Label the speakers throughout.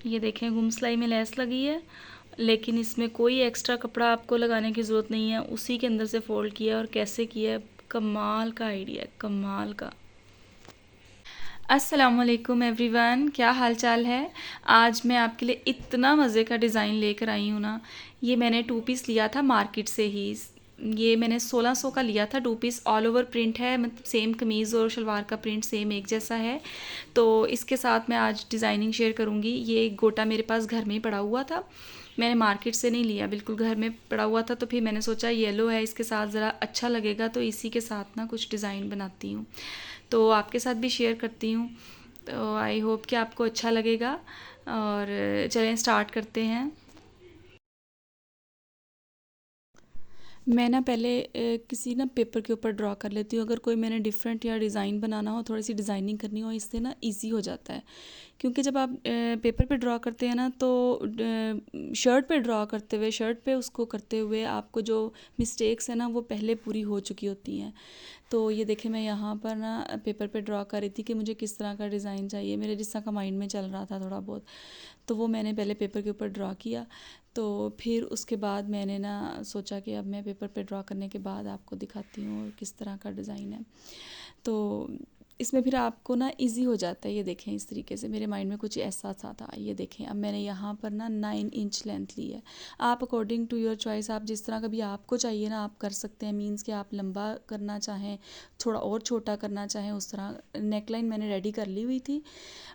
Speaker 1: ये देखें गुम सिलाई में लेस लगी है, लेकिन इसमें कोई एक्स्ट्रा कपड़ा आपको लगाने की ज़रूरत नहीं है, उसी के अंदर से फ़ोल्ड किया और कैसे किया है, कमाल का आइडिया है, कमाल का। अस्सलामुअलैकुम एवरीवन, क्या हाल चाल है। आज मैं आपके लिए इतना मज़े का डिज़ाइन लेकर आई हूँ ना। ये मैंने 2 पीस लिया था मार्केट से ही। ये मैंने 1600 का लिया था। 2 पीस ऑल ओवर प्रिंट है, मतलब सेम कमीज़ और शलवार का प्रिंट सेम एक जैसा है। तो इसके साथ मैं आज डिज़ाइनिंग शेयर करूँगी। ये गोटा मेरे पास घर में ही पड़ा हुआ था, मैंने मार्केट से नहीं लिया, बिल्कुल घर में पड़ा हुआ था। तो फिर मैंने सोचा येलो है, इसके साथ ज़रा अच्छा लगेगा, तो इसी के साथ ना कुछ डिज़ाइन बनाती हूँ, तो आपके साथ भी शेयर करती हूँ। तो आई होप कि आपको अच्छा लगेगा। और चलें स्टार्ट करते हैं। मैं ना पहले किसी ना पेपर के ऊपर ड्रॉ कर लेती हूँ। अगर कोई मैंने डिफरेंट या डिज़ाइन बनाना हो, थोड़ी सी डिज़ाइनिंग करनी हो, इससे ना इजी हो जाता है। क्योंकि जब आप पेपर पे ड्रॉ करते हैं ना, तो शर्ट पे ड्रॉ करते हुए, शर्ट पे उसको करते हुए आपको जो मिस्टेक्स हैं ना, वो पहले पूरी हो चुकी होती हैं। तो ये देखिए, मैं यहाँ पर ना पेपर पे ड्रॉ कर रही थी कि मुझे किस तरह का डिज़ाइन चाहिए, मेरे जिस तरह का माइंड में चल रहा था थोड़ा बहुत। तो वो मैंने पहले पेपर के ऊपर ड्रॉ किया। तो फिर उसके बाद मैंने ना सोचा कि अब मैं पेपर पे ड्रॉ करने के बाद आपको दिखाती हूँ किस तरह का डिज़ाइन है। तो इसमें फिर आपको ना इजी हो जाता है। ये देखें, इस तरीके से मेरे माइंड में कुछ ऐसा सा था। ये देखें, अब मैंने यहाँ पर ना 9 इंच लेंथ ली है। आप अकॉर्डिंग टू योर चॉइस, आप जिस तरह का भी आपको चाहिए ना, आप कर सकते हैं। मीन्स कि आप लंबा करना चाहें, थोड़ा और छोटा करना चाहें, उस तरह। नेकलाइन मैंने रेडी कर ली हुई थी,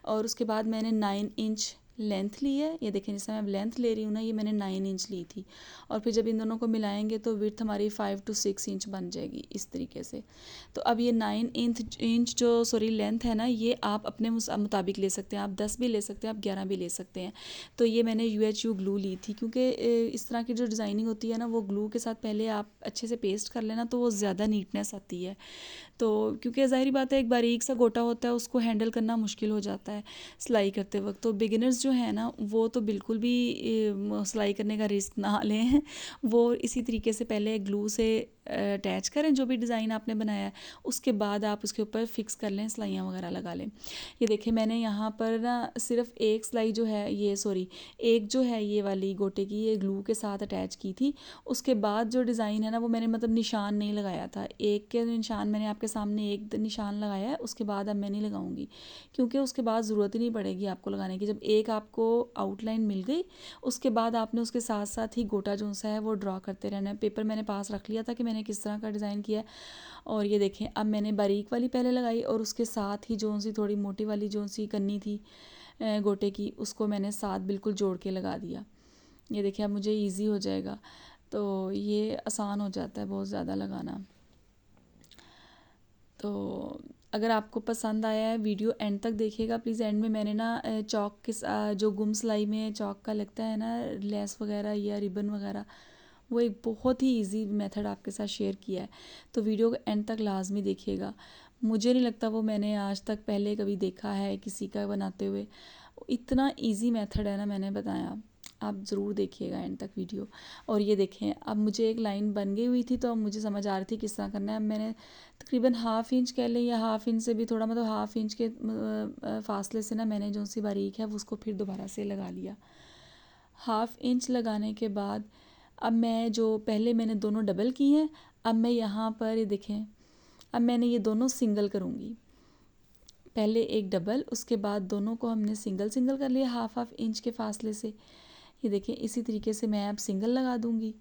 Speaker 1: और उसके बाद मैंने 9 इंच लेंथ ली है। ये देखें, जैसे मैं लेंथ ले रही हूँ ना, ये मैंने 9 इंच ली थी। और फिर जब इन दोनों को मिलाएंगे तो विड्थ हमारी 5 to 6 इंच बन जाएगी इस तरीके से। तो अब ये 9 इंच जो सॉरी लेंथ है ना, ये आप अपने मुताबिक ले सकते हैं। आप 10 भी ले सकते हैं, आप 11 भी ले सकते हैं। तो ये मैंने UHU ग्लू ली थी, क्योंकि इस तरह की जो डिज़ाइनिंग होती है ना, वो ग्लू के साथ पहले आप अच्छे से पेस्ट कर लेना, तो वो ज़्यादा नीटनेस आती है। तो क्योंकि ज़ाहिर बात है, एक बारीक सा गोटा होता है, उसको हैंडल करना मुश्किल हो जाता है सिलाई करते वक्त। तो बिगिनर्स जो है ना, वो तो बिल्कुल भी सिलाई करने का रिस्क ना लें। वो इसी तरीके से पहले ग्लू से अटैच करें जो भी डिज़ाइन आपने बनाया है, उसके बाद आप उसके ऊपर फिक्स कर लें, सिलाइयाँ वगैरह लगा लें। ये देखिए, मैंने यहाँ पर ना सिर्फ एक सिलाई जो है, ये सॉरी, एक जो है ये वाली गोटे की, ये ग्लू के साथ अटैच की थी। उसके बाद जो डिज़ाइन है ना, वो मैंने मतलब निशान नहीं लगाया था। एक के निशान मैंने आपके सामने एक निशान लगाया है, उसके बाद अब मैं नहीं लगाऊंगी, क्योंकि उसके बाद ज़रूरत ही नहीं पड़ेगी आपको लगाने की। जब एक आपको आउटलाइन मिल गई, उसके बाद आपने उसके साथ साथ ही गोटा जो सा है वो ड्रॉ करते रहना है। पेपर मैंने पास रख लिया था कि मैंने किस तरह का डिज़ाइन किया है। और ये देखें, अब मैंने बारीक वाली पहले लगाई, और उसके साथ ही जो सी थोड़ी मोटी वाली जो सी करनी थी गोटे की, उसको मैंने साथ बिल्कुल जोड़ के लगा दिया। ये देखिए, अब मुझे ईजी हो जाएगा। तो ये आसान हो जाता है बहुत ज़्यादा लगाना। तो अगर आपको पसंद आया है, वीडियो एंड तक देखिएगा प्लीज़। एंड में मैंने ना चौक के जो गुम सिलाई में चौक का लगता है ना, लेस वगैरह या रिबन वगैरह, वो एक बहुत ही इजी मेथड आपके साथ शेयर किया है। तो वीडियो को एंड तक लाजमी देखिएगा। मुझे नहीं लगता वो मैंने आज तक पहले कभी देखा है किसी का बनाते हुए। इतना इजी मेथड है ना, मैंने बताया। आप ज़रूर देखिएगा एंड तक वीडियो। और ये देखें, अब मुझे एक लाइन बन गई हुई थी, तो अब मुझे समझ आ रही थी किस तरह करना है। अब मैंने तकरीबन हाफ़ इंच कह लें, या हाफ़ इंच से भी थोड़ा, मतलब हाफ़ इंच के फासले से ना मैंने जो सी बारीक है वो उसको फिर दोबारा से लगा लिया। हाफ़ इंच लगाने के बाद अब मैं जो पहले मैंने दोनों डबल की हैं, अब मैं यहाँ पर ये देखें, अब मैंने ये दोनों सिंगल करूँगी। पहले एक डबल, उसके बाद दोनों को हमने सिंगल सिंगल कर लिया हाफ़ हाफ़ इंच के फासले से। ये देखिए, इसी तरीके से मैं अब सिंगल लगा दूँगी।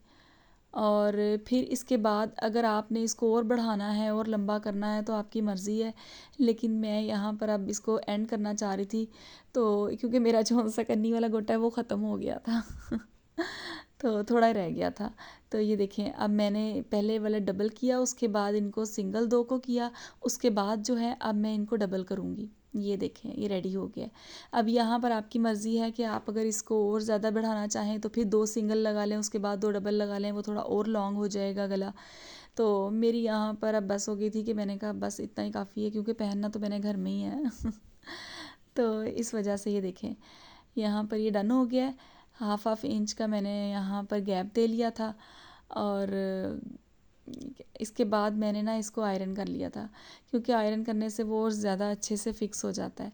Speaker 1: और फिर इसके बाद अगर आपने इसको और बढ़ाना है और लंबा करना है तो आपकी मर्ज़ी है, लेकिन मैं यहाँ पर अब इसको एंड करना चाह रही थी। तो क्योंकि मेरा जो सा कन्नी वाला गोटा है वो ख़त्म हो गया था। तो थोड़ा रह गया था। तो ये देखें, अब मैंने पहले वाला डबल किया, उसके बाद इनको सिंगल दो को किया, उसके बाद जो है अब मैं इनको डबल करूँगी। ये देखें, ये रेडी हो गया। अब यहाँ पर आपकी मर्ज़ी है कि आप अगर इसको और ज़्यादा बढ़ाना चाहें तो फिर 2 सिंगल लगा लें, उसके बाद 2 डबल लगा लें, वो थोड़ा और लॉन्ग हो जाएगा गला। तो मेरी यहाँ पर अब बस हो गई थी कि मैंने कहा बस इतना ही काफ़ी है, क्योंकि पहनना तो मैंने घर में ही है। तो इस वजह से ये देखें, यहाँ पर ये डन हो गया है। हाफ़ हाफ़ इंच का मैंने यहाँ पर गैप दे लिया था, और इसके बाद मैंने ना इसको आयरन कर लिया था, क्योंकि आयरन करने से वो और ज़्यादा अच्छे से फ़िक्स हो जाता है।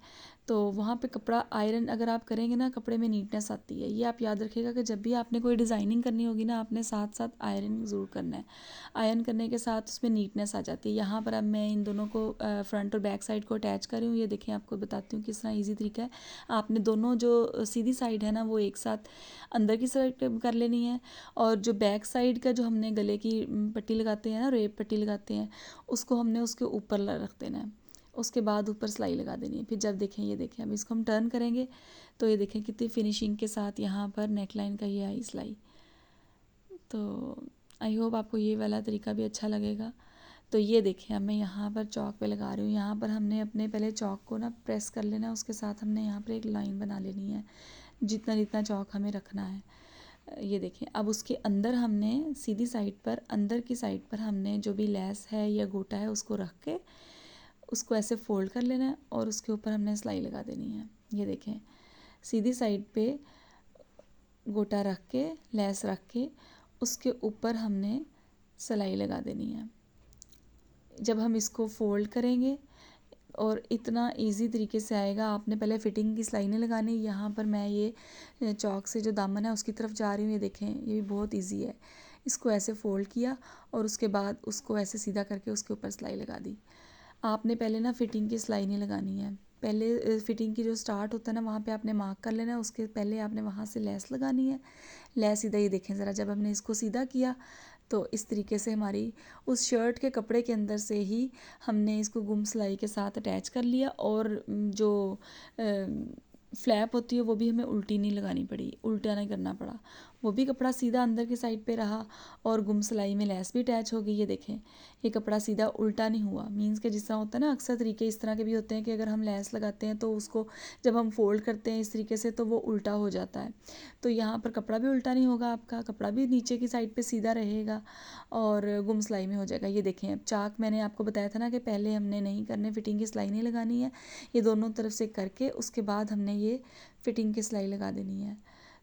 Speaker 1: तो वहाँ पे कपड़ा आयरन अगर आप करेंगे ना, कपड़े में नीटनेस आती है। ये आप याद रखिएगा कि जब भी आपने कोई डिज़ाइनिंग करनी होगी ना, आपने साथ साथ आयरन ज़रूर करना है। आयरन करने के साथ उसमें नीटनेस आ जाती है। यहाँ पर अब मैं इन दोनों को फ्रंट और बैक साइड को अटैच कर रही हूँ। ये देखें, आपको बताती हूँ किस तरह ईजी तरीका है। आपने दोनों जो सीधी साइड है ना, वो एक साथ अंदर की साइड कर लेनी है, और जो बैक साइड का जो हमने गले की पट्टी लगाते हैं ना, रेप पट्टी लगाते हैं, उसको हमने उसके ऊपर रख देना है। उसके बाद ऊपर सिलाई लगा देनी है। फिर जब देखें, ये देखें, अब इसको हम टर्न करेंगे तो ये देखें कितनी फिनिशिंग के साथ यहाँ पर नेक लाइन का ये आई सिलाई। तो आई होप आपको ये वाला तरीका भी अच्छा लगेगा। तो ये देखें, अब मैं यहाँ पर चौक पे लगा रही हूँ। यहाँ पर हमने अपने पहले चौक को ना प्रेस कर लेना है, उसके साथ हमने यहाँ पर एक लाइन बना लेनी है, जितना जितना चौक हमें रखना है। ये देखें, अब उसके अंदर हमने सीधी साइड पर, अंदर की साइड पर हमने जो भी लेस है या गोटा है उसको रख के उसको ऐसे फोल्ड कर लेना है, और उसके ऊपर हमने सिलाई लगा देनी है। ये देखें, सीधी साइड पे गोटा रख के, लेस रख के, उसके ऊपर हमने सिलाई लगा देनी है। जब हम इसको फोल्ड करेंगे और इतना इजी तरीके से आएगा। आपने पहले फिटिंग की सिलाई नहीं लगानी। यहाँ पर मैं ये चौक से जो दामन है उसकी तरफ जा रही हूँ। ये देखें, ये भी बहुत इजी है। इसको ऐसे फोल्ड किया और उसके बाद उसको ऐसे सीधा करके उसके ऊपर सिलाई लगा दी। आपने पहले ना फिटिंग की सिलाई नहीं लगानी है। पहले फिटिंग की जो स्टार्ट होता है ना, वहाँ पे आपने मार्क कर लेना है। उसके पहले आपने वहाँ से लेस लगानी है। लेस सीधा, ये देखें ज़रा, जब हमने इसको सीधा किया तो इस तरीके से हमारी उस शर्ट के कपड़े के अंदर से ही हमने इसको गुम सिलाई के साथ अटैच कर लिया। और जो फ्लैप होती है वो भी हमें उल्टी नहीं लगानी पड़ी, उल्टा नहीं करना पड़ा। वो भी कपड़ा सीधा अंदर की साइड पे रहा और गुम सिलाई में लेस भी अटैच हो गई। ये देखें, ये कपड़ा सीधा उल्टा नहीं हुआ। मीन्स के जिस तरह होता है ना, अक्सर तरीके इस तरह के भी होते हैं कि अगर हम लेस लगाते हैं तो उसको जब हम फोल्ड करते हैं इस तरीके से तो वो उल्टा हो जाता है। तो यहाँ पर कपड़ा भी उल्टा नहीं होगा, आपका कपड़ा भी नीचे की साइड पे सीधा रहेगा और गुम सिलाई में हो जाएगा। ये देखें, अब चाक मैंने आपको बताया था ना कि पहले हमने नहीं करने, फिटिंग की सिलाई नहीं लगानी है। ये दोनों तरफ से करके उसके बाद हमने ये फिटिंग की सिलाई लगा देनी है।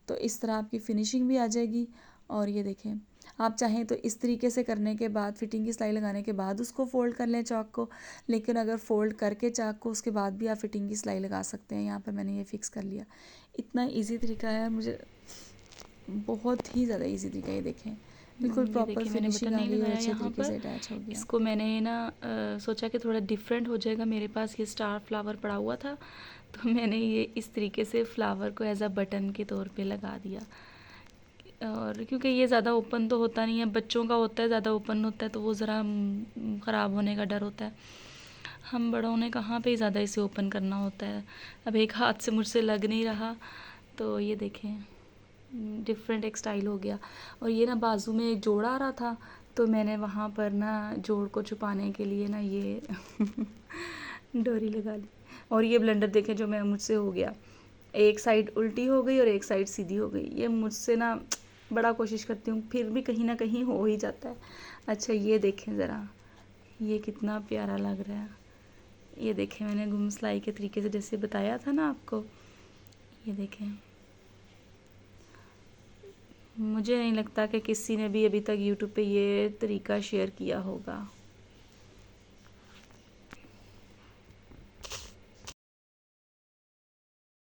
Speaker 1: तो इस तरह आपकी फिनिशिंग भी आ जाएगी। और ये देखें, आप चाहें तो इस तरीके से करने के बाद, फिटिंग की सिलाई लगाने के बाद उसको फ़ोल्ड कर लें चाक को। लेकिन अगर फ़ोल्ड करके चाक को उसके बाद भी आप फिटिंग की सिलाई लगा सकते हैं। यहाँ पर मैंने ये फ़िक्स कर लिया। इतना इजी तरीका है, मुझे बहुत ही ज़्यादा इजी तरीका है। ये देखें, बिल्कुल
Speaker 2: ये
Speaker 1: प्रॉपर
Speaker 2: देखिए, मैंने
Speaker 1: फिनिशिंग
Speaker 2: बटन
Speaker 1: आ
Speaker 2: नहीं
Speaker 1: गई और
Speaker 2: लगाया
Speaker 1: अच्छे
Speaker 2: यहाँ
Speaker 1: तरीके
Speaker 2: पर।
Speaker 1: से अटैच हो गया।
Speaker 2: इसको मैंने ना सोचा कि थोड़ा डिफरेंट हो जाएगा। मेरे पास ये स्टार फ्लावर पड़ा हुआ था, तो मैंने ये इस तरीके से फ्लावर को एज अ बटन के तौर पे लगा दिया। और क्योंकि ये ज़्यादा ओपन तो होता नहीं है, बच्चों का होता है, ज़्यादा ओपन होता है तो वो ज़रा ख़राब होने का डर होता है। हम बड़ों ने कहाँ पे ज़्यादा इसे ओपन करना होता है। अब एक हाथ से मुझसे लग नहीं रहा, तो ये देखें, डिफरेंट एक स्टाइल हो गया। और ये ना बाजू में एक जोड़ आ रहा था, तो मैंने वहाँ पर ना जोड़ को छुपाने के लिए ना ये डोरी लगा ली। और ये ब्लेंडर देखें जो मैं मुझसे हो गया, एक साइड उल्टी हो गई और एक साइड सीधी हो गई। ये मुझसे ना बड़ा कोशिश करती हूँ, फिर भी कहीं ना कहीं हो ही जाता है। अच्छा, ये देखें ज़रा, ये कितना प्यारा लग रहा है। ये देखें, मैंने गुम सिलाई के तरीके से जैसे बताया था ना आपको। ये देखें, मुझे नहीं लगता कि किसी ने भी अभी तक यूट्यूब पे ये तरीका शेयर किया होगा।